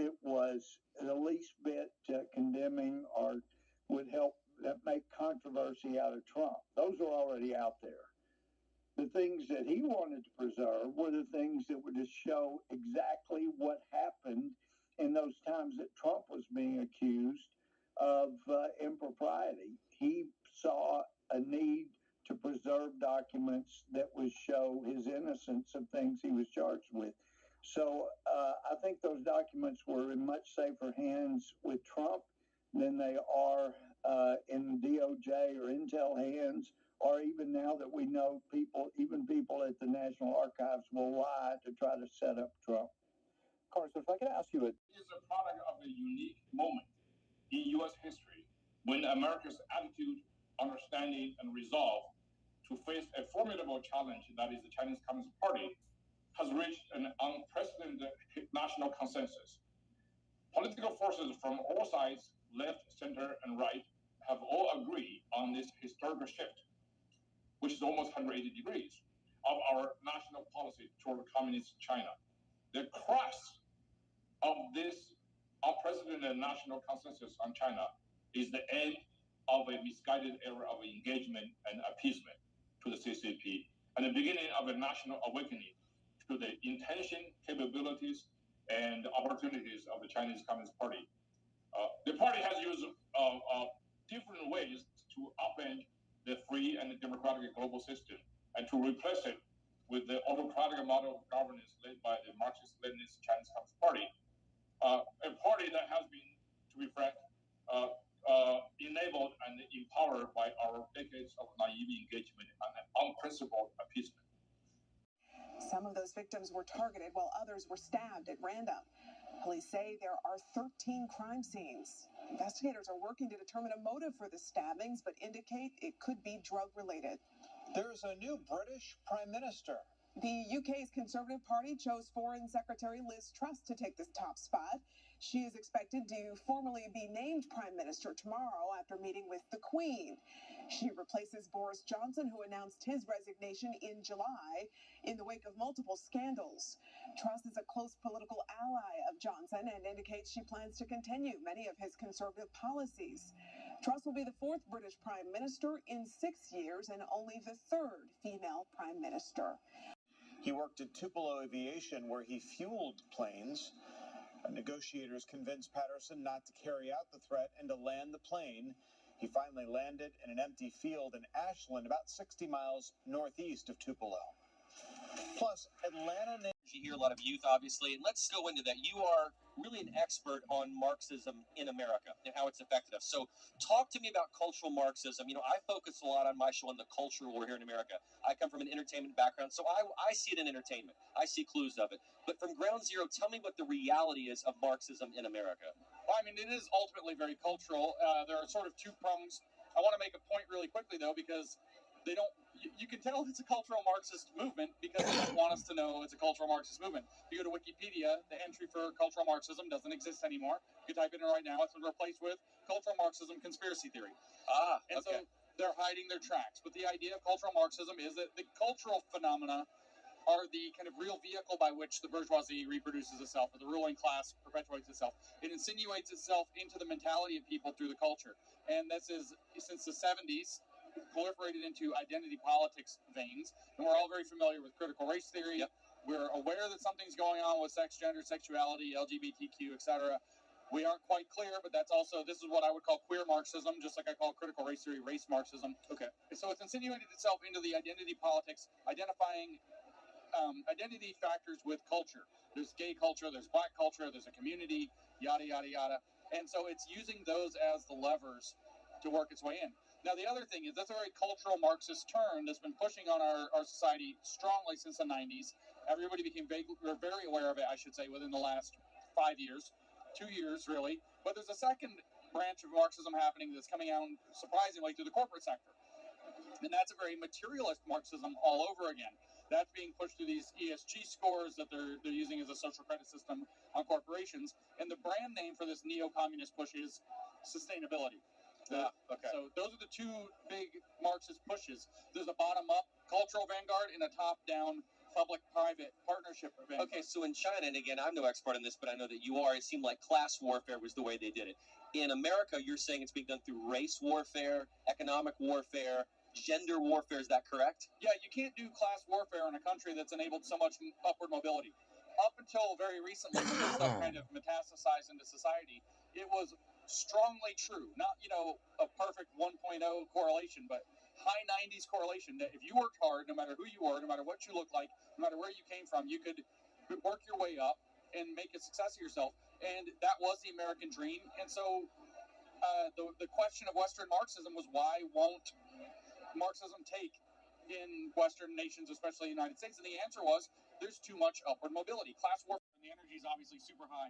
it was the least bit condemning or would help make controversy out of Trump. Those are already out there. The things that he wanted to preserve were the things that would just show exactly what happened in those times that Trump was being accused of impropriety. He saw a need to preserve documents that would show his innocence of things he was charged with. So I think those documents were in much safer hands with Trump than they are in DOJ or Intel hands, or even now that we know even people at the National Archives will lie to try to set up Trump. Carson, if I could ask you, it is a product of a unique moment in U.S. history when America's attitude, understanding, and resolve to face a formidable challenge that is the Chinese Communist Party has reached an unprecedented national consensus. Political forces from all sides, left, center, and right, have all agreed on this historical shift, which is almost 180 degrees, of our national policy toward communist China. The crux of this unprecedented national consensus on China is the end of a misguided era of engagement and appeasement to the CCP, and the beginning of a national awakening to the intention, capabilities, and opportunities of the Chinese Communist Party. The party has used different ways to upend the free and democratic global system and to replace it with the autocratic model of governance led by the Marxist-Leninist Chinese Communist Party, a party that has been, to be frank, enabled and empowered by our decades of naive engagement and unprincipled appeasement. Some of those victims were targeted while others were stabbed at random. Police say there are 13 crime scenes. Investigators are working to determine a motive for the stabbings, but indicate it could be drug-related. There's a new British Prime Minister. The UK's Conservative Party chose Foreign Secretary Liz Truss to take this top spot. She is expected to formally be named Prime Minister tomorrow after meeting with the Queen. She replaces Boris Johnson, who announced his resignation in July in the wake of multiple scandals. Truss is a close political ally of Johnson and indicates she plans to continue many of his conservative policies. Truss will be the fourth British Prime Minister in 6 years and only the third female Prime Minister. He worked at Tupelo Aviation, where he fueled planes. Negotiators convinced Patterson not to carry out the threat and to land the plane. He finally landed in an empty field in Ashland, about 60 miles northeast of Tupelo. Plus, Atlanta... You hear a lot of youth, obviously, and let's go into that. You are really an expert on Marxism in America and how it's affected us. So talk to me about cultural Marxism. You know, I focus a lot on my show on the culture war here in America. I come from an entertainment background, so I see it in entertainment. I see clues of it. But from ground zero, tell me what the reality is of Marxism in America. Well, I mean, it is ultimately very cultural. There are sort of two prongs. I want to make a point really quickly, though, because they don't. You can tell it's a cultural Marxist movement because they don't want us to know it's a cultural Marxist movement. If you go to Wikipedia, the entry for cultural Marxism doesn't exist anymore. You can type it in right now. It's been replaced with cultural Marxism conspiracy theory. And so they're hiding their tracks. But the idea of cultural Marxism is that the cultural phenomena are the kind of real vehicle by which the bourgeoisie reproduces itself, or the ruling class perpetuates itself. It insinuates itself into the mentality of people through the culture. And this is, since the 70s, proliferated into identity politics veins, and we're all very familiar with critical race theory. Yep. We're aware that something's going on with sex, gender, sexuality, LGBTQ, etc. We aren't quite clear, but this is what I would call queer Marxism, just like I call critical race theory race Marxism. Okay. So it's insinuated itself into the identity politics, identifying identity factors with culture. There's gay culture, there's black culture, there's a community, yada, yada, yada. And so it's using those as the levers to work its way in. Now, the other thing is that's a very cultural Marxist turn that's been pushing on our society strongly since the 90s. Everybody became very aware of it, I should say, within the last 5 years, 2 years, really. But there's a second branch of Marxism happening that's coming out, surprisingly, through the corporate sector. And that's a very materialist Marxism all over again. That's being pushed through these ESG scores that they're using as a social credit system on corporations. And the brand name for this neo-communist push is sustainability. Okay. So those are the two big Marxist pushes. There's a bottom-up cultural vanguard and a top-down public-private partnership event. Okay, so in China, and again, I'm no expert on this, but I know that you are, it seemed like class warfare was the way they did it. In America, you're saying it's being done through race warfare, economic warfare, gender warfare. Is that correct? Yeah, you can't do class warfare in a country that's enabled so much upward mobility. Up until very recently, when this stuff kind of metastasized into society, it was strongly true. Not, a perfect 1.0 correlation, but high 90s correlation that if you worked hard, no matter who you were, no matter what you looked like, no matter where you came from, you could work your way up and make a success of yourself. And that was the American dream. And so the question of Western Marxism was, why won't Marxism take in Western nations, especially the United States? And the answer was, there's too much upward mobility. Class warfare, and the energy is obviously super high,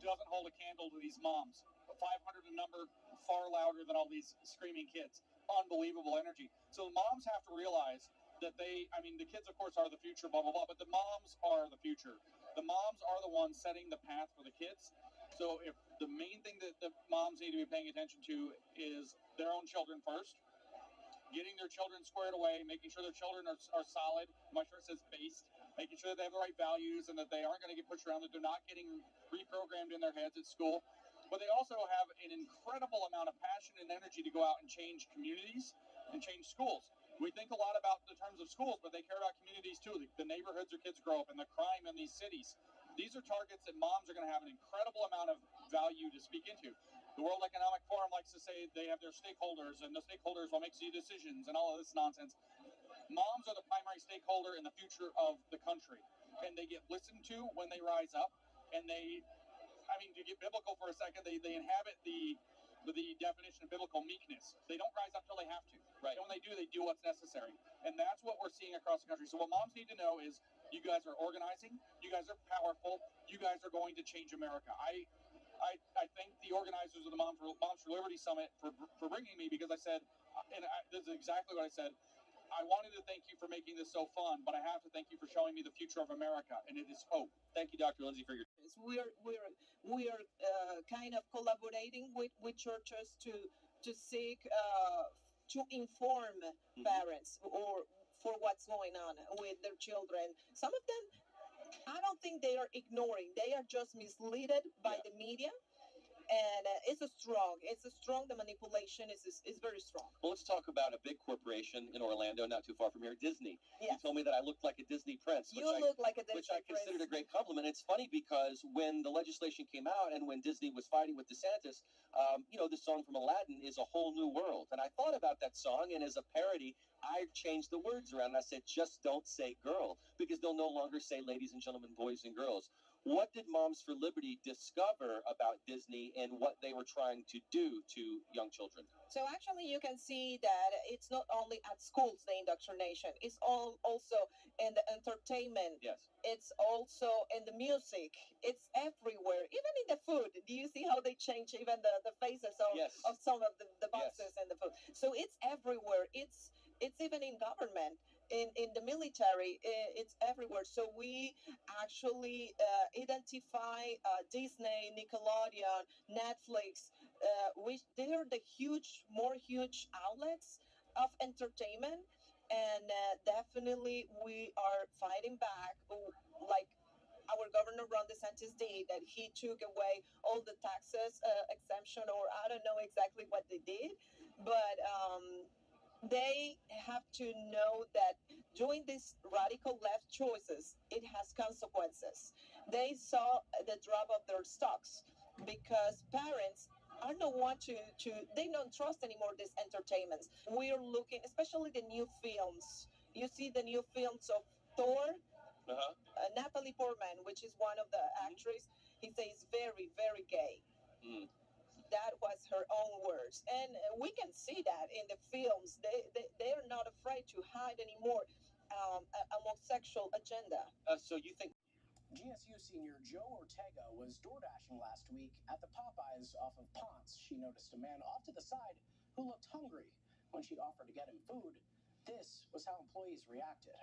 doesn't hold a candle to these moms. 500 a number, far louder than all these screaming kids. Unbelievable energy. So the moms have to realize that the kids, of course, are the future, blah, blah, blah, but the moms are the future. The moms are the ones setting the path for the kids. So if the main thing that the moms need to be paying attention to is their own children first, getting their children squared away, making sure their children are solid. My shirt says based, making sure that they have the right values and that they aren't going to get pushed around, that they're not getting reprogrammed in their heads at school. But they also have an incredible amount of passion and energy to go out and change communities and change schools. We think a lot about the terms of schools, but they care about communities too, the neighborhoods their kids grow up in, the crime in these cities. These are targets that moms are going to have an incredible amount of value to speak into. The World Economic Forum likes to say they have their stakeholders, and the stakeholders will make decisions and all of this nonsense. Moms are the primary stakeholder in the future of the country, and they get listened to when they rise up, and to get biblical for a second, they inhabit the definition of biblical meekness. They don't rise up till they have to. Right. And when they do what's necessary. And that's what we're seeing across the country. So what moms need to know is, you guys are organizing, you guys are powerful, you guys are going to change America. I thank the organizers of the Moms for Liberty Summit for bringing me, because I said, this is exactly what I said, I wanted to thank you for making this so fun, but I have to thank you for showing me the future of America, and it is hope. Thank you, Dr. Lindsay, for your. We are kind of collaborating with churches to seek to inform parents or for what's going on with their children. Some of them, I don't think they are ignoring; they are just misled by the media. And it's strong. The manipulation is very strong. Well, let's talk about a big corporation in Orlando, not too far from here, Disney. Yes. You told me that I looked like a Disney prince. You look like a Disney which I prince. considered a great compliment. It's funny because when the legislation came out and when Disney was fighting with DeSantis, the song from Aladdin is A Whole New World. And I thought about that song, and as a parody, I changed the words around. I said, just don't say girl, because they'll no longer say ladies and gentlemen, boys and girls. What did Moms for Liberty discover about Disney and what they were trying to do to young children? So actually, you can see that it's not only at schools, the indoctrination. It's also in the entertainment. Yes. It's also in the music. It's everywhere, even in the food. Do you see how they change even the faces of, Yes. of some of the boxes in the food? So it's everywhere. It's even in government. In the military, it's everywhere. So we actually identify Disney, Nickelodeon, Netflix, which they are the more huge outlets of entertainment, and definitely we are fighting back, like our governor Ron DeSantis did, that he took away all the taxes exemption, or I don't know exactly what they did, but they have to know that doing these radical left choices, it has consequences. They saw the drop of their stocks because parents are not want to they don't trust anymore these entertainments. We're looking, especially the new films. You see the new films of Thor. Natalie Portman, which is one of the actresses, he says very, very gay. That was her own words, and we can see that in the films. They are not afraid to hide anymore a homosexual agenda. So you think GSU senior Joe Ortega was door dashing last week at the Popeyes off of Ponce. She noticed a man off to the side who looked hungry. When she'd offered to get him food, this was how employees reacted.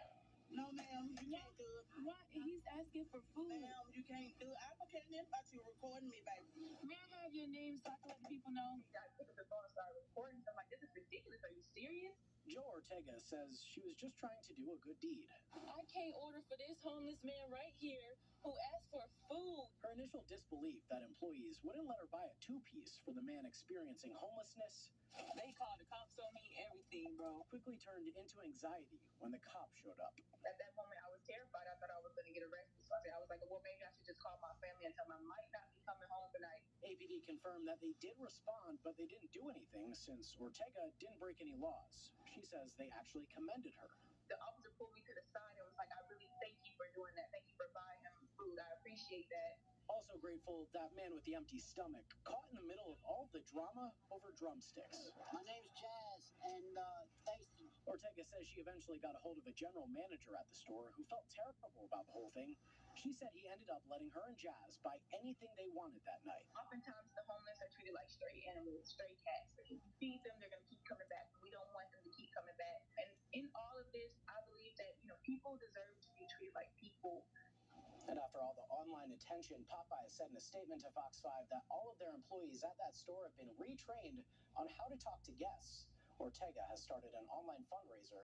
No, ma'am, you can't do it. Why? He's asking for food. Ma'am, you can't do it. I don't care nothing about you recording me, baby. May I have your name so I can let the people know? You gotta pick up the phone and start recording. So I'm like, this is ridiculous. Are you serious? Joe Ortega says she was just trying to do a good deed. I can't order for this homeless man right here who asked for food. Her initial disbelief that employees wouldn't let her buy a two-piece for the man experiencing homelessness They called the cops on me, everything, bro. quickly turned into anxiety when the cop showed up. At that moment, I was terrified. I thought I was going to get arrested. So I was like, well, maybe I should just call my family and tell them I might not be coming home tonight. APD confirmed that they did respond, but they didn't do anything since Ortega didn't break any laws. She says they actually commended her. The officer pulled me to the side and was like, I really thank you for doing that. Thank you for buying him food. I appreciate that. Also grateful that man with the empty stomach caught in the middle of all the drama over drumsticks. My name's Jazz, and thanks to Ortega says she eventually got a hold of a general manager at the store who felt terrible about the whole thing. She said he ended up letting her and Jazz buy anything they wanted that night. Oftentimes, the homeless are treated like stray animals, stray cats. If you feed them, they're going to keep coming back. We don't want them to keep coming back. And in all of this, I believe that people deserve to be treated like people. And after all the online attention, Popeye said in a statement to Fox 5 that all of their employees at that store have been retrained on how to talk to guests. Ortega has started an online fundraiser